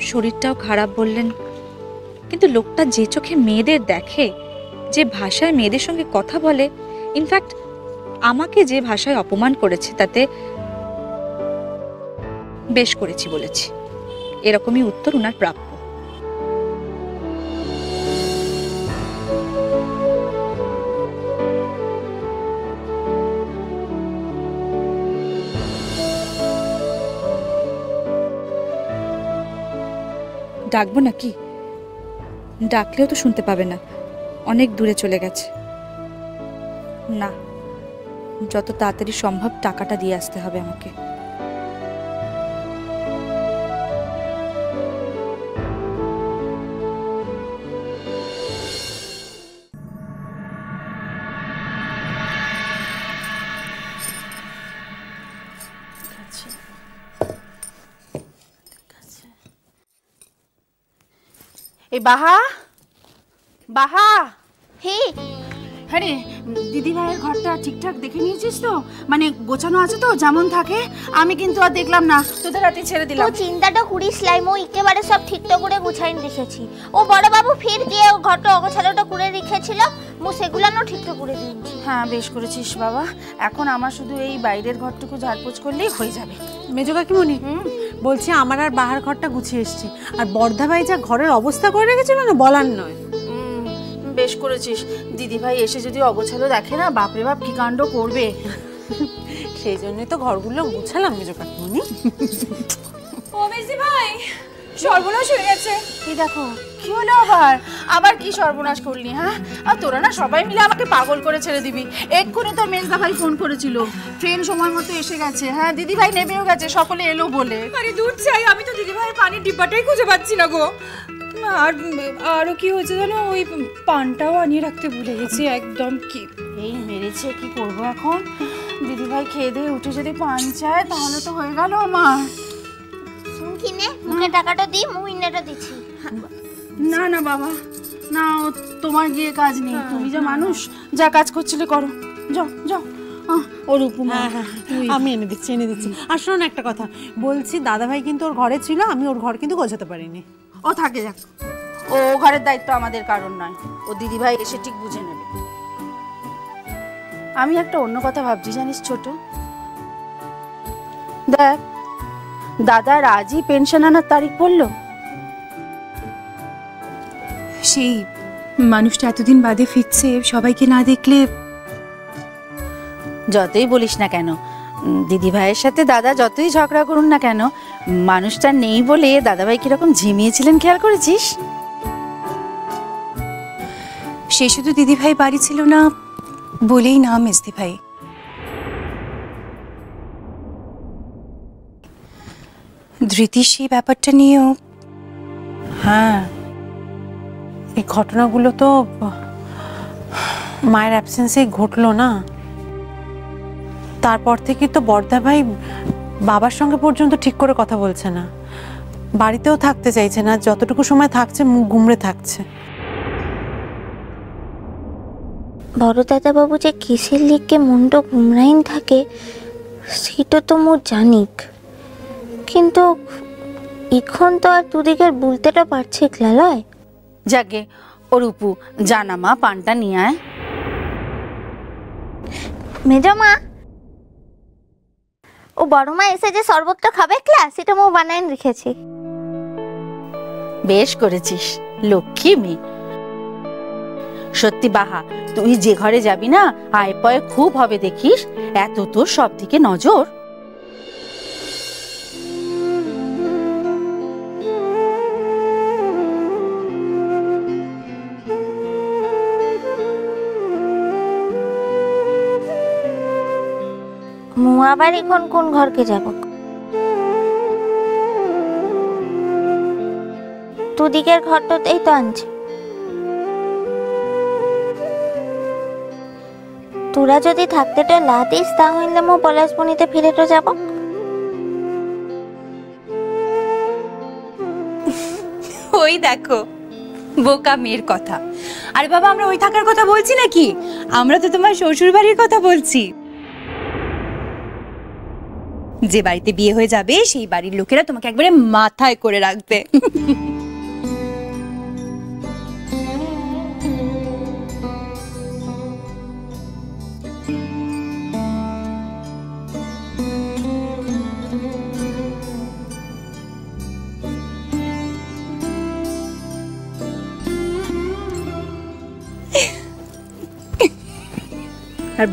শরীরটাও খারাপ বললেন, কিন্তু লোকটা যে চোখে মেয়েদের দেখে, যে ভাষায় মেয়েদের সঙ্গে কথা বলে, ইনফ্যাক্ট আমাকে যে ভাষায় অপমান করেছে, তাতে বেশ করেছি বলেছি। এরকমই উত্তর উনার প্রাপ্য। ডাকবো নাকি? ডাকলেও তো শুনতে পাবে না, অনেক দূরে চলে গেছে। না, যত তাড়াতাড়ি সম্ভব টাকাটা দিয়ে আসতে হবে আমাকে। এই বাহা, বাহা, হে হ্যাঁ রে, দিদি ভাইয়ের ঘরটা ঠিকঠাক দেখে নিয়েছিস তো? মানে গোছানো আছে তো যেমন থাকে? আমি কিন্তু আর দেখলাম না, তোদের হাতে ছেড়ে দিলাম। তো চিন্তাটা করিস লাই, মো একেবারে সব ঠিকঠাক করে গুছাই রেখেছি। ও বড় বাবু ফির গিয়ে ঘরটা অগোছালোটা করে রেখেছিল, মো সেগুলানো ঠিকঠাক করে দিয়েছি। হ্যাঁ বেশ করেছিস বাবা। এখন আমার শুধু এই বাইরের ঘরটুকু ঝাড়পোছ করলেই হয়ে যাবে। মেজো কাকিমণি, বলছি আমার আর বাহার ঘরটা গুছিয়ে এসেছি, আর বর্ধা ভাই যা ঘরের অবস্থা করে রেখেছিল না, বলার নয়। বেশ করেছিস। দিদি ভাই এসে যদি অগোছালো দেখে না, বাপরে বাপ কি কাণ্ড করবে। সেই জন্যই তো ঘরগুলো গুছালাম মেজো কাকিমণি। ও মেজি ভাই, সর্বনাশ হয়ে গেছে। এই দেখো কি হলো আবার? আবার কি সর্বনাশ করলি? হ্যাঁ, আর তোরা না সবাই মিলে আমাকে পাগল করে ছেড়ে দিবি। এক্ষুনি তোর মেজদা ভাই ফোন করেছিল, ট্রেন সময় মতো এসে গেছে। হ্যাঁ, দিদি ভাই নেমেও গেছে, সকলে এলো বলে। আরে দূর চাই, আমি তো দিদি ভাইয়ের পানির ডিব্বাটাই খুঁজে পাচ্ছি না গো। আর আরো কি হয়েছে জানো, ওই পানটাও আনিয়ে রাখতে ভুলে গেছি একদম। কি এই মেরেছে, কি করব এখন? দিদি ভাই খেয়ে দিয়ে উঠে যদি পান চায় তাহলে তো হয়ে গেল আমার। কিনে মুখে টাকাটা দিই, মু ইন্নাটা দিচ্ছি। না না বাবা, না, তোমার গিয়ে কাজ নেই। তুমি যা মানুষ, যা কাজ করছিলে করো, যাও যাও। ওর উপমা আমি এনে দিচ্ছি। আর শোনো না একটা কথা বলছি, দাদা ভাই কিন্তু ওর ঘরে ছিল, আমি ওর ঘর কিন্তু গোছাতে পারিনি। ও থাকে যাক, ও ঘরের দায়িত্ব আমাদের কারণ নয়, ও দিদি ভাই এসে ঠিক বুঝে নেবে। আমি একটা অন্য কথা ভাবছি জানিস ছোট, দেখ দাদার আজই পেনশন আনার তারিখ পড়লো। সেই মানুষটা এতদিন বাদে ফিরছে, সবাইকে না দেখলে। যতই বলিস না কেন, দিদি ভাইয়ের সাথে দাদা যতই ঝগড়া করুন না কেন, মানুষটা নেই বলে দাদাভাই কিরকম ঝিমিয়েছিলেন খেয়াল করেছিস? সে শুধু দিদি ভাই বাড়ি ছিল না বলেই না মেজদি ভাই, ধৃতির সেই ব্যাপারটা নিয়েও। হ্যাঁ, এই ঘটনাগুলো তো মায়ের অ্যাবসেন্সেই ঘটলো না। তারপর থেকে তো বর্ধা ভাই বাবার সঙ্গে পর্যন্ত ঠিক করে কথা বলছে না, বাড়িতেও থাকতে চাইছে না, যতটুকু সময় থাকছে মুখ গুমড়ে থাকছে। বড় দাদা বাবু যে কিসের লিখকে মুন্ড ঘুমরাইন থাকে সেটা তো মু জানিক, কিন্তু এখন তো আর দুদিকের বলতেটা পারছে ক্লালয়। যাকে ওর উপু, জানা মা পানটা নিয়ে আয়। মেজো মা, ও বড় মা এসে যে শরবতটা খাবে ক্লা, সেটা মু বানাই রেখেছি। বেশ করেছিস, লক্ষ্মী মেয়ে। সত্যি বাহা, তুই যে ঘরে যাবি না, আয় পয় খুব হবে দেখিস। এত তোর সব দিকে নজর। মু আবার এখন কোন ঘরকে যাব? দুদিকের ঘরটাতেই তো আনছে। তোরা যদি থাকতে তো লা দিস, তাহলে মো পলাশবনিতে ফিরে তো যাব। ওই দেখো বোকা মেয়ের কথা। আরে বাবা, আমরা ওই থাকার কথা বলছি নাকি? আমরা তো তোমার শ্বশুর বাড়ির কথা বলছি। যে বাড়িতে বিয়ে হয়ে যাবে সেই বাড়ির লোকেরা তোমাকে একবারে মাথায় করে রাখবে। আর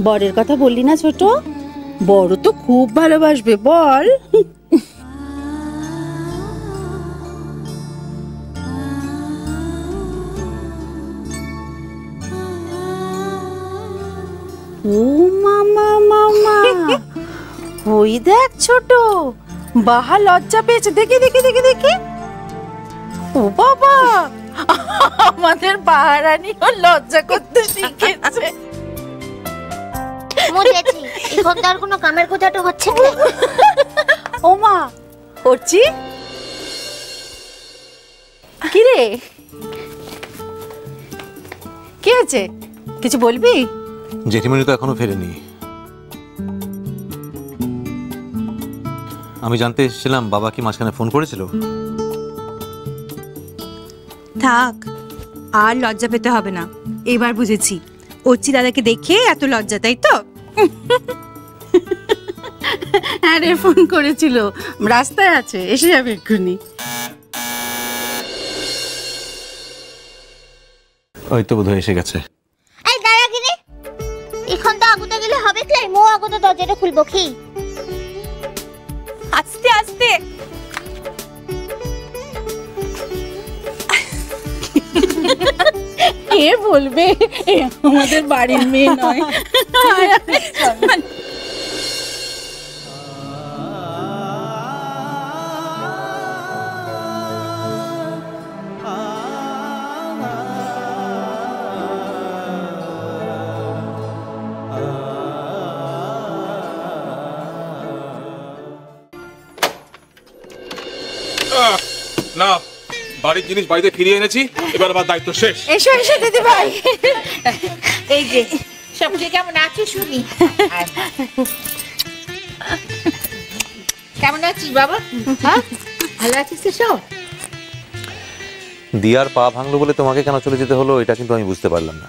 বরের কথা বললি না ছোট? বড় তো খুব ভালোবাসবে, বল। ও মামা মামা, ওই দেখ ছোট, বাহা লজ্জা পেয়েছে। দেখি দেখি দেখি দেখি। ও বাবা, আমাদের বাহারানিও লজ্জা করতে শিখেছে। বুঝেছি, এখন তার কোনো কামের কথাটা হচ্ছে না। ও মা, করছি কি রে? কি হয়েছে, কিছু বলবি? জেঠিমণি তো এখনো ফেরেনি। আমি জানতে এসেছিলাম বাবা কি মাঝখানে ফোন করেছিল। থাক, আর লজ্জা পেতে হবে না। এবার বুঝেছি, অর্চি দাদাকে দেখে এত লজ্জা, তাই তো? হ্যাঁ রে, ফোন করেছিল, রাস্তায় আছে, এসে যাবে এক্ষুনি। ওই তো বোধহয় এসে গেছে। এই দাঁড়া গিরে, এখন তো আগুতে গেলে হবে ক্লাই, মো আগুতে দরজাটা খুলবো কি? আস্তে আস্তে। কে বলবে এ আমাদের বাড়ির মেয়ে নয়? না, বাড়ির জিনিস বাড়িতে ফিরিয়ে এনেছি, এবার আবার দায়িত্ব শেষ। এসো এসো দিদি ভাই। এই যে সবকে কেমন আছিস শুনি। কেমন আছিস বাবা? হ্যাঁ, ভালো আছিস তো সব? দিয়ার পা ভাঙলো বলে তোমাকে কেন চলে যেতে হলো এটা কিন্তু আমি বুঝতে পারলাম না।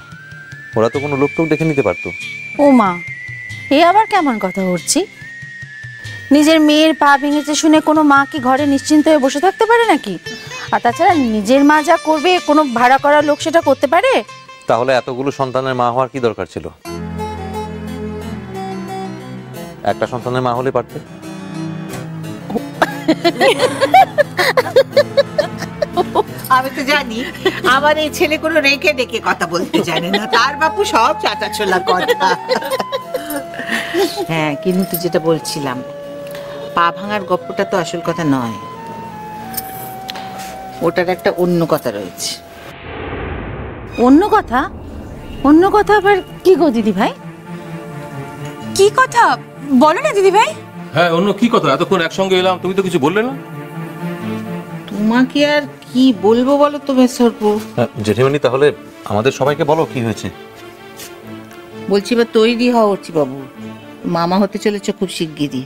ওরা তো কোনো লোককেও দেখে নিতে পারতো। ও মা, এ আবার কেমন কথা করছি? নিজের মেয়ের পা ভেঙেছে শুনে কোনো মা কি ঘরে নিশ্চিন্ত হয়ে বসে থাকতে পারে নাকি? আর তাছাড়া নিজের মা যা করবে কোনো ভাড়া করা লোক সেটা করতে পারে? তাহলে এতগুলো সন্তানের মা হওয়ার কি দরকার ছিল? একটা সন্তানের মা হলে পারতে। আমি তো জানি আমার এই ছেলে কোনো রেখে ডেকে কথা বলতে জানে না, তার বাপু সব চাটা ছোলা কথা। হ্যাঁ, কিন্তু যেটা বলছিলাম, পা ভাঙার গল্পটা তো আসল কথা নয়, ওটার একটা অন্য কথা রয়েছে। অন্য কথা? অন্য কথা আবার কি গো দিদি ভাই? কি কথা বলো না দিদি ভাই। হ্যাঁ, অন্য কি কথা? এতক্ষণ একসঙ্গে এলাম, তুমি তো কিছু বললে না। তোমাকে আর কি বলবো বলো তো মেসরপু। জেঠিমণি, তাহলে আমাদের সবাইকে বলো কি হয়েছে। বলছি বা তৈরি হওয়া উঠছি বাবু, মামা হতে চলেছে খুব শিগগিরই।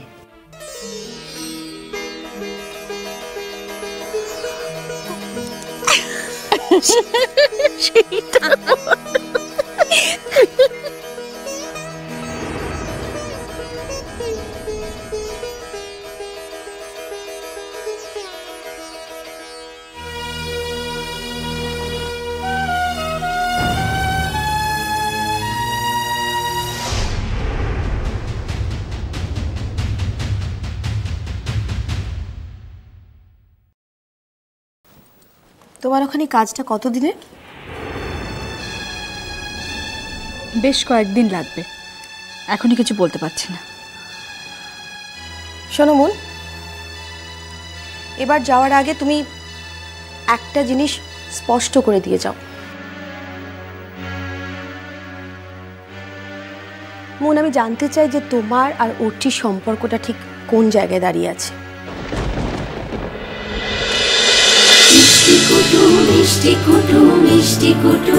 তোমার ওখানে কাজটা কতদিনের? বেশ কয়েকদিন লাগবে, এখনই কিছু বলতে পারছি না। শোনো মন, এবার যাওয়ার আগে তুমি একটা জিনিস স্পষ্ট করে দিয়ে যাও। মন, আমি জানতে চাই যে তোমার আর অর্চির সম্পর্কটা ঠিক কোন জায়গায় দাঁড়িয়ে আছে। মিষ্টি কুটু মিষ্টি কুটু মিষ্টি কুটু।